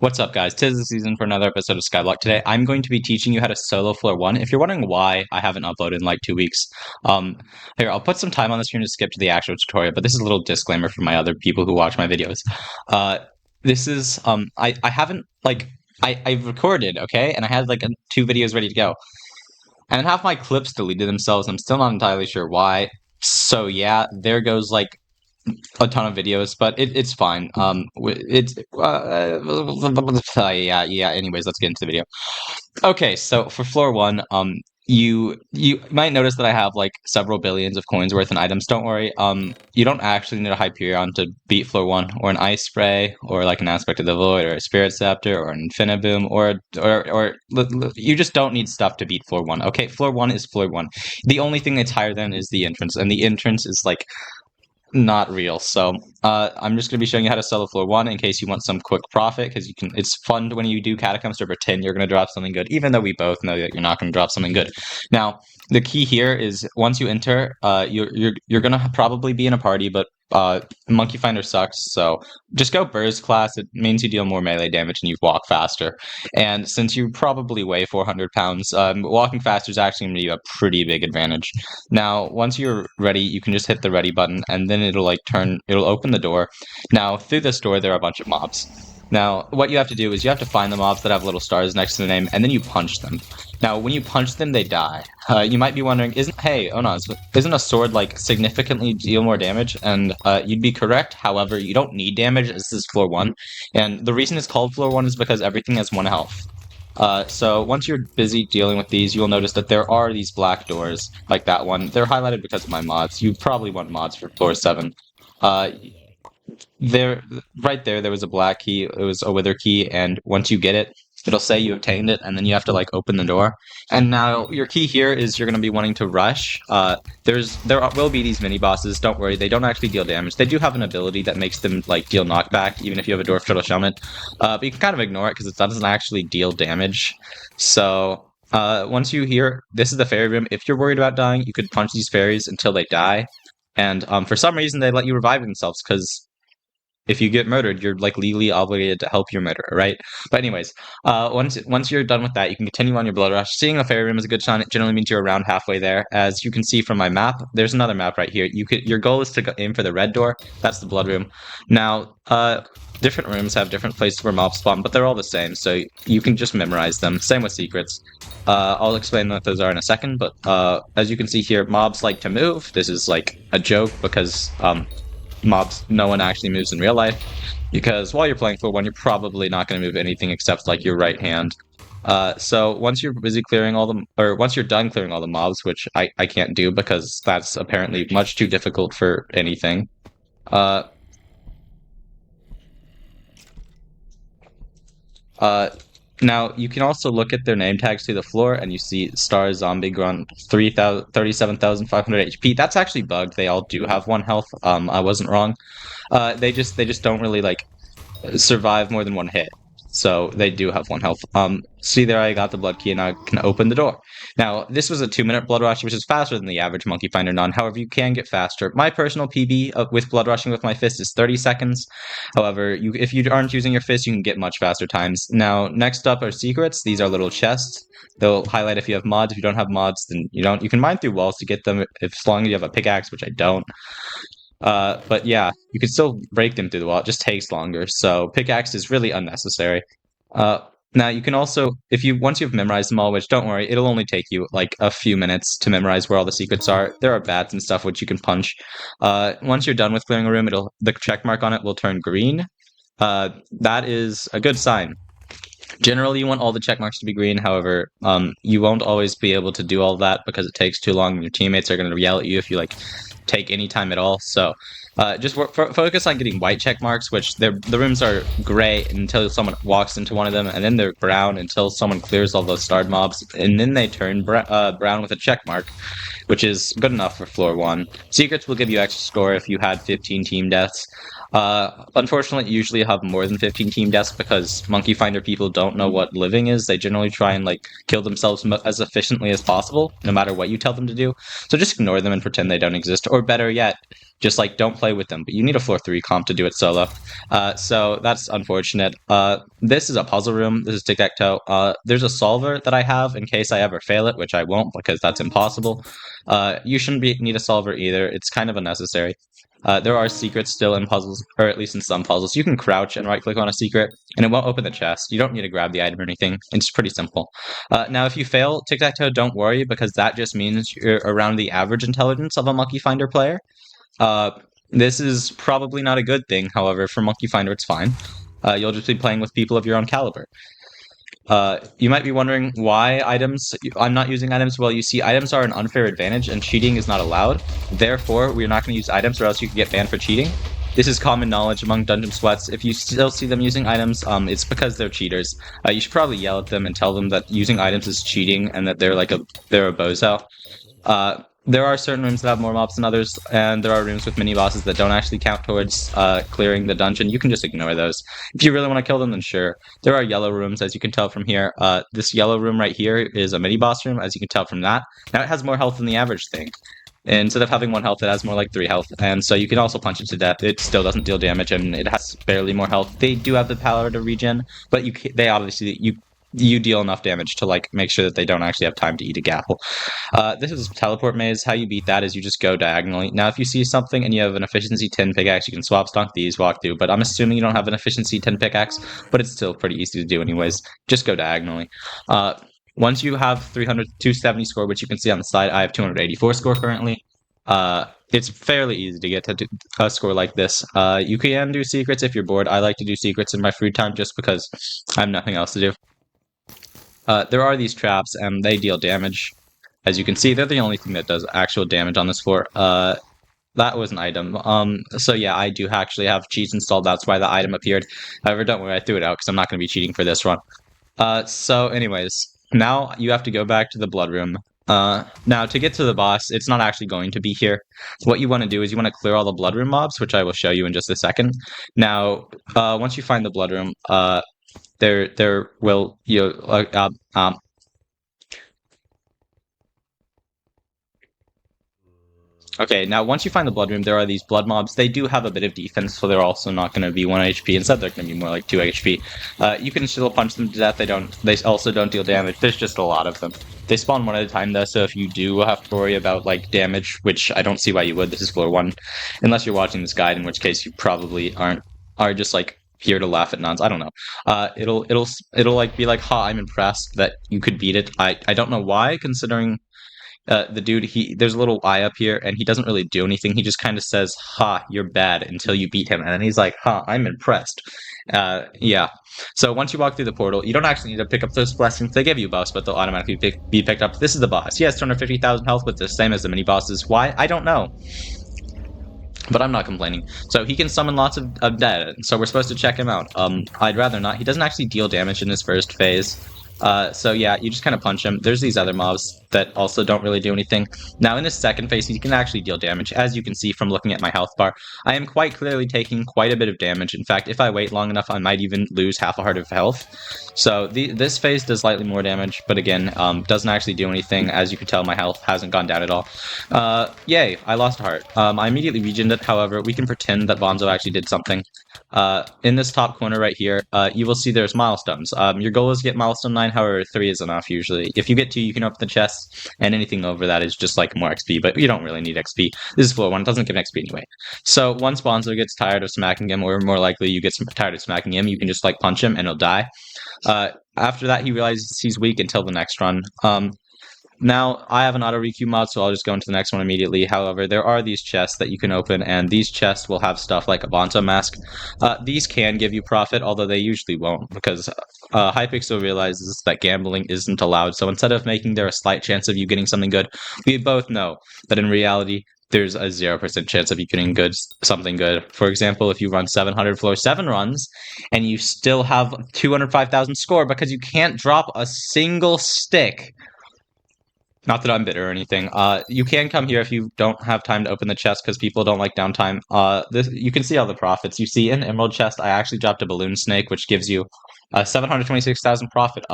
What's up, guys? Tis the season for another episode of Skyblock. Today, I'm going to be teaching you how to solo floor 1. If you're wondering why I haven't uploaded in like 2 weeks, um, here, I'll put some time on the screen to skip to the actual tutorial, but this is a little disclaimer for my other people who watch my videos. This is, I haven't, like, I've recorded, okay, and I had, like, 2 videos ready to go. And half my clips deleted themselves, I'm still not entirely sure why. So, yeah, there goes, like, a ton of videos, but it's fine. It's yeah. Anyways, let's get into the video. Okay, so for floor 1, you might notice that I have like several billions of coins worth in items. Don't worry. You don't actually need a Hyperion to beat floor 1, or an Ice Spray, or like an Aspect of the Void, or a Spirit Scepter, or an Infiniboom, or you just don't need stuff to beat floor 1. Okay, floor 1 is floor 1. The only thing that's higher than is the entrance, and the entrance is like not real. So I'm just going to be showing you how to sell the floor 1 in case you want some quick profit, because you can. It's fun when you do catacombs to pretend you're going to drop something good, even though we both know that you're not going to drop something good. Now, the key here is once you enter, you're going to probably be in a party, but Monkey Finder sucks, so just go Burst class. It means you deal more melee damage and you walk faster. And since you probably weigh 400 pounds, walking faster is actually going to be a pretty big advantage. Now, once you're ready, you can just hit the ready button, and then it'll open the door. Now, through this door, there are a bunch of mobs. Now, what you have to do is you have to find the mobs that have little stars next to the name, and then you punch them. Now, when you punch them, they die. You might be wondering, hey, onaws, isn't a sword, like, significantly deal more damage? And you'd be correct. However, you don't need damage. This is floor 1. And the reason it's called floor 1 is because everything has 1 health. So once you're busy dealing with these, you'll notice that there are these black doors, like that one. They're highlighted because of my mods. You probably want mods for floor 7. Right there was a black key. It was a wither key, and once you get it, it'll say you obtained it, and then you have to like open the door. And now your key here is you're going to be wanting to rush. There will be these mini bosses. Don't worry, they don't actually deal damage. They do have an ability that makes them like deal knockback, even if you have a Dwarf Turtle Shellman. But you can kind of ignore it because it doesn't actually deal damage. So once you hear this is the fairy room, if you're worried about dying, you could punch these fairies until they die. And for some reason, they let you revive themselves because if you get murdered, you're like legally obligated to help your murderer, right? But anyways, once you're done with that, you can continue on your blood rush. Seeing a fairy room is a good sign. It generally means you're around halfway there. As you can see from my map, there's another map right here. Your goal is to aim for the red door. That's the blood room. Now, different rooms have different places where mobs spawn, but they're all the same, so you can just memorize them. Same with secrets. I'll explain what those are in a second, but as you can see here, mobs like to move. This is like a joke because mobs, no one actually moves in real life, because while you're playing floor 1, you're probably not going to move anything except like your right hand. So once you're busy clearing once you're done clearing all the mobs, which I can't do because that's apparently much too difficult for anything. Now, you can also look at their name tags to the floor, and you see Star Zombie Grunt 37,500 HP. That's actually bugged. They all do have 1 health. I wasn't wrong. They just don't really like survive more than 1 hit. So they do have 1 health. See there, I got the blood key, and I can open the door. Now, this was a 2-minute blood rush, which is faster than the average Monkey Finder None. However, you can get faster. My personal PB with blood rushing with my fist is 30 seconds. However, if you aren't using your fist, you can get much faster times. Now, next up are secrets. These are little chests. They'll highlight if you have mods. If you don't have mods, then you don't. You can mine through walls to get them as long as you have a pickaxe, which I don't. But yeah, you can still break them through the wall. It just takes longer. So pickaxe is really unnecessary. Now you can also, once you've memorized them all, which don't worry, it'll only take you like a few minutes to memorize where all the secrets are. There are bats and stuff which you can punch. Once you're done with clearing a room, the check mark on it will turn green. That is a good sign. Generally, you want all the check marks to be green. However, you won't always be able to do all that because it takes too long, and your teammates are going to yell at you if you like take any time at all. So just focus on getting white check marks, which the rooms are gray until someone walks into one of them, and then they're brown until someone clears all those starred mobs, and then they turn brown with a check mark, which is good enough for floor 1. Secrets will give you extra score if you had 15 team deaths. Unfortunately, usually have more than 15 team deaths because Monkey Finder people don't know what living is. They generally try and like kill themselves as efficiently as possible, no matter what you tell them to do. So just ignore them and pretend they don't exist, or better yet, just like don't play with them. But you need a floor 3 comp to do it solo. So that's unfortunate. This is a puzzle room. This is tic-tac-toe. There's a solver that I have in case I ever fail it, which I won't because that's impossible. You shouldn't need a solver either. It's kind of unnecessary. There are secrets still in puzzles, or at least in some puzzles. You can crouch and right-click on a secret, and it won't open the chest. You don't need to grab the item or anything. It's pretty simple. Now, if you fail tic-tac-toe, don't worry, because that just means you're around the average intelligence of a Monkey Finder player. Uh, this is probably not a good thing, however, for Monkey Finder it's fine. You'll just be playing with people of your own caliber. You might be wondering why I'm not using items. Well, you see, items are an unfair advantage, and cheating is not allowed. Therefore, we're not going to use items, or else you can get banned for cheating. This is common knowledge among dungeon sweats. If you still see them using items, it's because they're cheaters. You should probably yell at them and tell them that using items is cheating and that they're a bozo. There are certain rooms that have more mobs than others, and there are rooms with mini-bosses that don't actually count towards clearing the dungeon. You can just ignore those. If you really want to kill them, then sure. There are yellow rooms, as you can tell from here. This yellow room right here is a mini-boss room, as you can tell from that. Now, it has more health than the average thing. Instead of having 1 health, it has more like 3 health, and so you can also punch it to death. It still doesn't deal damage, and it has barely more health. They do have the power to regen, but they obviously you deal enough damage to like make sure that they don't actually have time to eat a gapple. This is teleport maze. How you beat that is you just go diagonally. Now, if you see something and you have an efficiency 10 pickaxe, you can swap stonk these, walk through. But I'm assuming you don't have an efficiency 10 pickaxe, but it's still pretty easy to do anyways. Just go diagonally. Once you have 270 score, which you can see on the side, I have 284 score currently. It's fairly easy to get to a score like this. You can do secrets if you're bored. I like to do secrets in my free time just because I have nothing else to do. There are these traps, and they deal damage. As you can see, they're the only thing that does actual damage on this floor. That was an item. So yeah, I do actually have cheats installed. That's why the item appeared. However, don't worry, I threw it out because I'm not going to be cheating for this run. So anyways, now you have to go back to the blood room. Now, to get to the boss, it's not actually going to be here. What you want to do is you want to clear all the blood room mobs, which I will show you in just a second. Now, once you find the blood room, there will Okay, now once you find the blood room, there are these blood mobs. They do have a bit of defense, so they're also not going to be 1 HP. Instead, they're going to be more like 2 HP. You can still punch them to death. They also don't deal damage. There's just a lot of them. They spawn one at a time, though, so if you do have to worry about like damage, which I don't see why you would, this is floor 1, unless you're watching this guide, in which case you probably are just like here to laugh at nuns. I don't know. It'll like be like, ha, I'm impressed that you could beat it. I don't know why, considering the dude, there's a little eye up here, and he doesn't really do anything. He just kind of says, ha, you're bad, until you beat him. And then he's like, ha, I'm impressed. Yeah. So once you walk through the portal, you don't actually need to pick up those blessings. They give you buffs, but they'll automatically be picked up. This is the boss. He has 250,000 health, but the same as the mini bosses. Why? I don't know. But I'm not complaining. So he can summon lots of dead, so we're supposed to check him out. I'd rather not. He doesn't actually deal damage in his first phase. So yeah, you just kind of punch him. There's these other mobs that also don't really do anything. Now in his second phase, he can actually deal damage, as you can see from looking at my health bar. I am quite clearly taking quite a bit of damage. In fact, if I wait long enough, I might even lose half a heart of health. So this phase does slightly more damage, but again, doesn't actually do anything. As you can tell, my health hasn't gone down at all. Yay, I lost a heart. I immediately regened it, however, we can pretend that Bonzo actually did something. In this top corner right here, you will see there's milestones. Your goal is to get milestone 9, however 3 is enough usually. If you get 2, you can open the chest, and anything over that is just like more XP, but you don't really need XP. This is floor 1, it doesn't give XP anyway. So once Bonzo gets tired of smacking him, or more likely you get tired of smacking him, you can just like punch him and he'll die. After that, he realizes he's weak until the next run. Now, I have an auto requeue mod, so I'll just go into the next one immediately. However, there are these chests that you can open, and these chests will have stuff like a Bonzo mask. These can give you profit, although they usually won't, because Hypixel realizes that gambling isn't allowed. So instead of making there a slight chance of you getting something good, we both know that in reality, there's a 0% chance of you getting something good. For example, if you run 700 floor 7 runs, and you still have 205,000 score because you can't drop a single stick, Not that I'm bitter or anything. You can come here if you don't have time to open the chest because people don't like downtime. You can see all the profits. You see in Emerald chest, I actually dropped a balloon snake, which gives you 726,000 profit.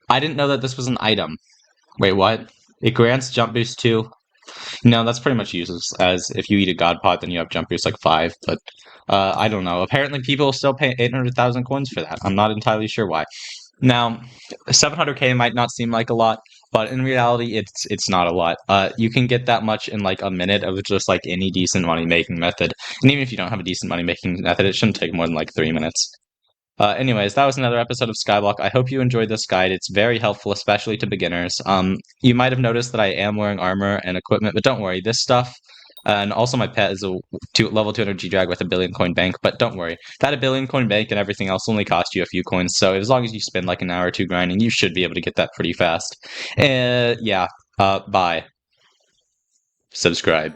I didn't know that this was an item. Wait, what? It grants jump boost too. No, that's pretty much useless. As if you eat a god pot, then you have jump boost like 5. But I don't know. Apparently, people still pay 800,000 coins for that. I'm not entirely sure why. Now, 700k might not seem like a lot, but in reality, it's not a lot. You can get that much in like a minute of just like any decent money making method. And even if you don't have a decent money making method, it shouldn't take more than like 3 minutes. Anyways, that was another episode of Skyblock. I hope you enjoyed this guide. It's very helpful, especially to beginners. You might have noticed that I am wearing armor and equipment, but don't worry. This stuff, and also my pet is a level 2 energy drag with a billion coin bank. But don't worry, that a billion coin bank and everything else only cost you a few coins. So as long as you spend like an hour or two grinding, you should be able to get that pretty fast. Yeah. Bye. Subscribe.